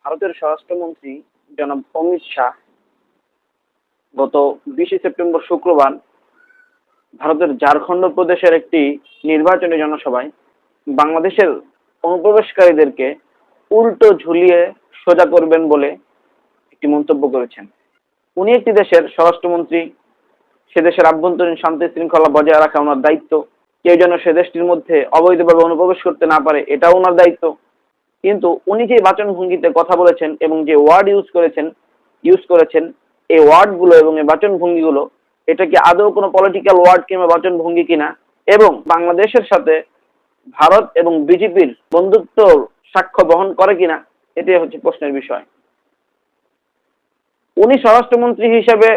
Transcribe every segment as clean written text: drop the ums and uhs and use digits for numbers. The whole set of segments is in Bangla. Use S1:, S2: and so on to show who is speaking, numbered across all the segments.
S1: ভারতের স্বরাষ্ট্রমন্ত্রী জনাব অমিত শাহ গত 20 সেপ্টেম্বর শুক্রবার ভারতের ঝাড়খণ্ড প্রদেশের একটি নির্বাচনী জনসভায় বাংলাদেশের অনুপ্রবেশকারীদেরকে উল্টো ঝুলিয়ে সোজা করবেন বলে একটি মন্তব্য করেছেন। উনি একটি দেশের স্বরাষ্ট্রমন্ত্রী, সে দেশের আভ্যন্তরীণ শান্তি শৃঙ্খলা বজায় রাখা ওনার দায়িত্ব। কেউ যেন সে দেশটির মধ্যে অবৈধভাবে অনুপ্রবেশ করতে না পারে, এটাও ওনার দায়িত্ব। কিন্তু উনি যে বাচনভঙ্গিতে কথা বলেছেন এবং যে ওয়ার্ড ইউজ করেছেন এই ওয়ার্ডগুলো এবং এই বাচনভঙ্গিগুলো, এটা কি আদৌ কোনো পলিটিক্যাল ওয়ার্ড কিংবা বাচনভঙ্গি কিনা, এবং বাংলাদেশের সাথে ভারত এবং বিজেপির বন্ধুত্ব সাক্ষ্য বহন করে কিনা, এটাই হচ্ছে প্রশ্নের বিষয়। উনি স্বরাষ্ট্রমন্ত্রী হিসেবে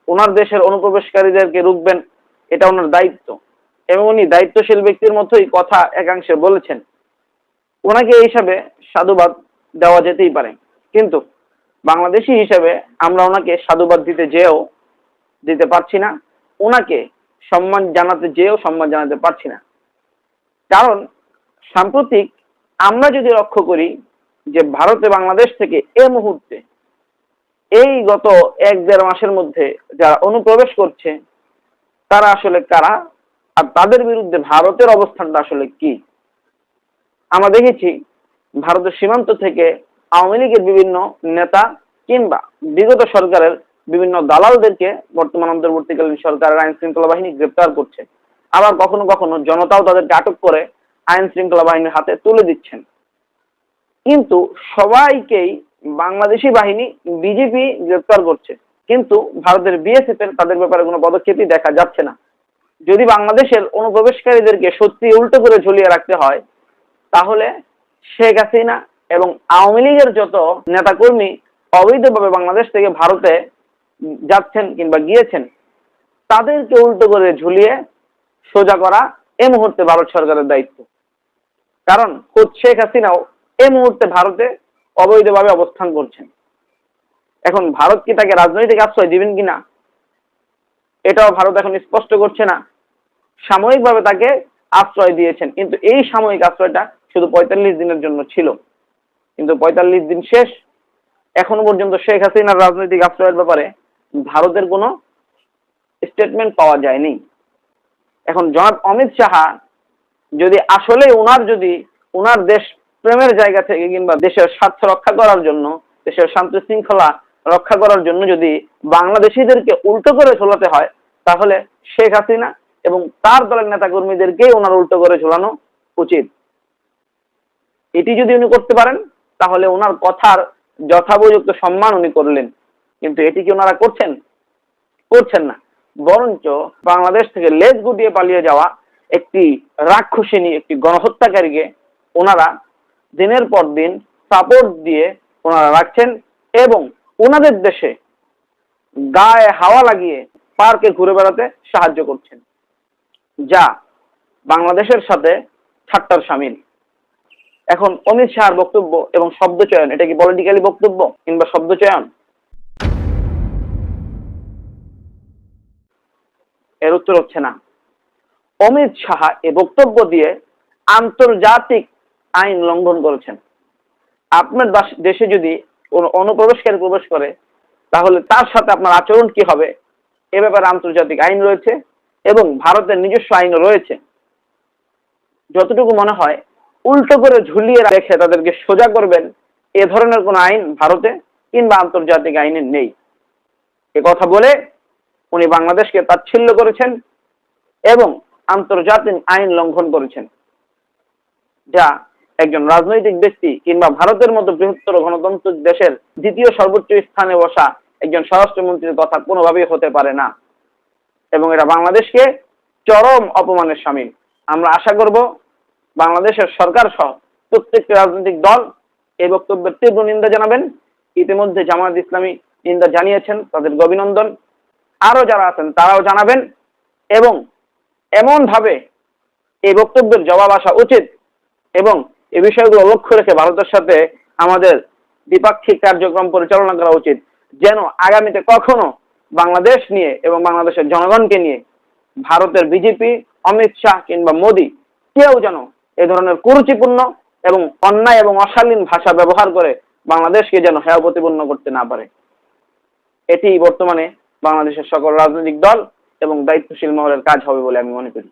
S1: ওনার দেশের অনুপ্রবেশকারীদেরকে রুখবেন, এটা ওনার দায়িত্ব, এবং উনি দায়িত্বশীল ব্যক্তির মতোই কথা একাংশে বলেছেন। ওনাকে এই হিসাবে সাধুবাদ দেওয়া যেতেই পারে, কিন্তু বাংলাদেশি হিসেবে আমরা ওনাকে সাধুবাদ দিতে পারছি না, ওনাকে সম্মান জানাতে পারছি না। কারণ সাম্প্রতিক আমরা যদি লক্ষ্য করি যে ভারতে বাংলাদেশ থেকে এই মুহূর্তে এই গত 1-1.5 মাসের মধ্যে যারা অনুপ্রবেশ করছে তারা আসলে কারা, আর তাদের বিরুদ্ধে ভারতের অবস্থানটা আসলে কি। আমরা দেখেছি ভারতের সীমান্ত থেকে আওয়ামী লীগের বিভিন্ন নেতা কিংবা বিগত সরকারের বিভিন্ন দালালদেরকে বর্তমান অন্তর্বর্তীকালীন সরকারের আইন শৃঙ্খলা বাহিনী গ্রেপ্তার করছে, আবার কখনো কখনো জনতাও তাদেরকে আটক করে আইন শৃঙ্খলা বাহিনীর হাতে তুলে দিচ্ছেন। কিন্তু সবাইকেই বাংলাদেশি বাহিনী বিজেপি গ্রেপ্তার করছে, কিন্তু ভারতের বিএসএফ এর তাদের ব্যাপারে কোনো পদক্ষেপই দেখা যাচ্ছে না। যদি বাংলাদেশের অনুপ্রবেশকারীদেরকে সত্যি উল্টো করে ঝুলিয়ে রাখতে হয়, তাহলে শেখ হাসিনা এবং আওয়ামী লীগের যত নেতাকর্মী অবৈধভাবে বাংলাদেশ থেকে ভারতে যাচ্ছেন কিংবা গিয়েছেন, তাদেরকে উল্টো করে ঝুলিয়ে সোজা করা এই মুহূর্তে ভারত সরকারের দায়িত্ব। কারণ খোদ শেখ হাসিনাও এই মুহূর্তে ভারতে অবৈধভাবে অবস্থান করছেন। এখন ভারত কি তাকে রাজনৈতিক আশ্রয় দিবেন কিনা, এটাও ভারত এখন স্পষ্ট করছে না। সাময়িকভাবে তাকে আশ্রয় দিয়েছেন, কিন্তু এই সাময়িক আশ্রয়টা শুধু 45 দিনের জন্য ছিল, কিন্তু 45 দিন শেষ, এখনো পর্যন্ত শেখ হাসিনার রাজনৈতিক আশ্রয়ের ব্যাপারে ভারতের কোনো স্টেটমেন্ট পাওয়া যায়নি। এখন জনাব অমিত শাহ যদি আসলে ওনার দেশ প্রেমের জায়গা থেকে কিংবা দেশের স্বার্থ রক্ষা করার জন্য, দেশের শান্তি শৃঙ্খলা রক্ষা করার জন্য যদি বাংলাদেশিদেরকে উল্টো করে ঝোলাতে হয়, তাহলে শেখ হাসিনা এবং তার দলের নেতাকর্মীদেরকেই ওনার উল্টো করে ঝোলানো উচিত। এটি যদি উনি করতে পারেন তাহলে ওনার কথার যথোপযুক্ত সম্মান উনি করলেন, কিন্তু এটি কি ওনারা করছেন না। বরঞ্চ বাংলাদেশ থেকে লেজ গুটিয়ে পালিয়ে যাওয়া একটি রাক্ষসিনী, একটি গণহত্যাকারীকে ওনারা দিনের পর দিন সাপোর্ট দিয়ে ওনারা রাখছেন এবং ওনাদের দেশে গায়ে হাওয়া লাগিয়ে পার্কে ঘুরে বেড়াতে সাহায্য করছেন, যা বাংলাদেশের সাথে ঠাট্টার শামিল। এখন অমিত শাহর বক্তব্য এবং শব্দচয়ন, এটা কি পলিটিক্যালি বক্তব্য কিংবা শব্দচয়ন? এর উত্তর হচ্ছে না। অমিত শাহ এই বক্তব্য দিয়ে আন্তর্জাতিক আইন লঙ্ঘন করেছেন। আপনার দেশে যদি কোনো অনুপ্রবেশকারী প্রবেশ করে, তাহলে তার সাথে আপনার আচরণ কি হবে, এ ব্যাপারে আন্তর্জাতিক আইন রয়েছে এবং ভারতের নিজস্ব আইনও রয়েছে। যতটুকু মনে হয় উল্টো করে ঝুলিয়ে রেখে তাদেরকে সোজা করবেন, এ ধরনের কোনো আইন ভারতে কিংবা আন্তর্জাতিক আইনে নেই। এ কথা বলে উনি বাংলাদেশকে তাচ্ছিল্য করেছেন এবং আন্তর্জাতিক আইন লঙ্ঘন করেছেন, যা একজন রাজনৈতিক ব্যক্তি কিংবা ভারতের মতো বৃহত্তর গণতান্ত্রিক দেশের দ্বিতীয় সর্বোচ্চ স্থানে বসা একজন স্বরাষ্ট্রমন্ত্রীর কথা কোনোভাবেই হতে পারে না, এবং এটা বাংলাদেশকে চরম অপমানের শামিল। আমরা আশা করব বাংলাদেশের সরকার সহ প্রত্যেকটি রাজনৈতিক দল এই বক্তব্যের তীব্র নিন্দা জানাবেন। ইতিমধ্যে জামায়াত ইসলামী নিন্দা জানিয়েছেন, তাদেরকে অভিনন্দন। আরো যারা আছেন তারাও জানাবেন, এবং এমন ভাবে এই বক্তব্যের জবাব আসা উচিত এবং এই বিষয়গুলো লক্ষ্য রেখে ভারতের সাথে আমাদের দ্বিপাক্ষিক কার্যক্রম পরিচালনা করা উচিত, যেন আগামীতে কখনো বাংলাদেশ নিয়ে এবং বাংলাদেশের জনগণকে নিয়ে ভারতের বিজেপি, অমিত শাহ কিংবা মোদী কেউ যেন এ ধরনের কুরুচিপূর্ণ এবং অন্যায় এবং অশালীন ভাষা ব্যবহার করে বাংলাদেশকে যেন হেয় প্রতিপন্ন করতে না পারে। এটি বর্তমানে বাংলাদেশের সকল রাজনৈতিক দল এবং দায়িত্বশীল মহলের কাজ হবে বলে আমি মনে করি।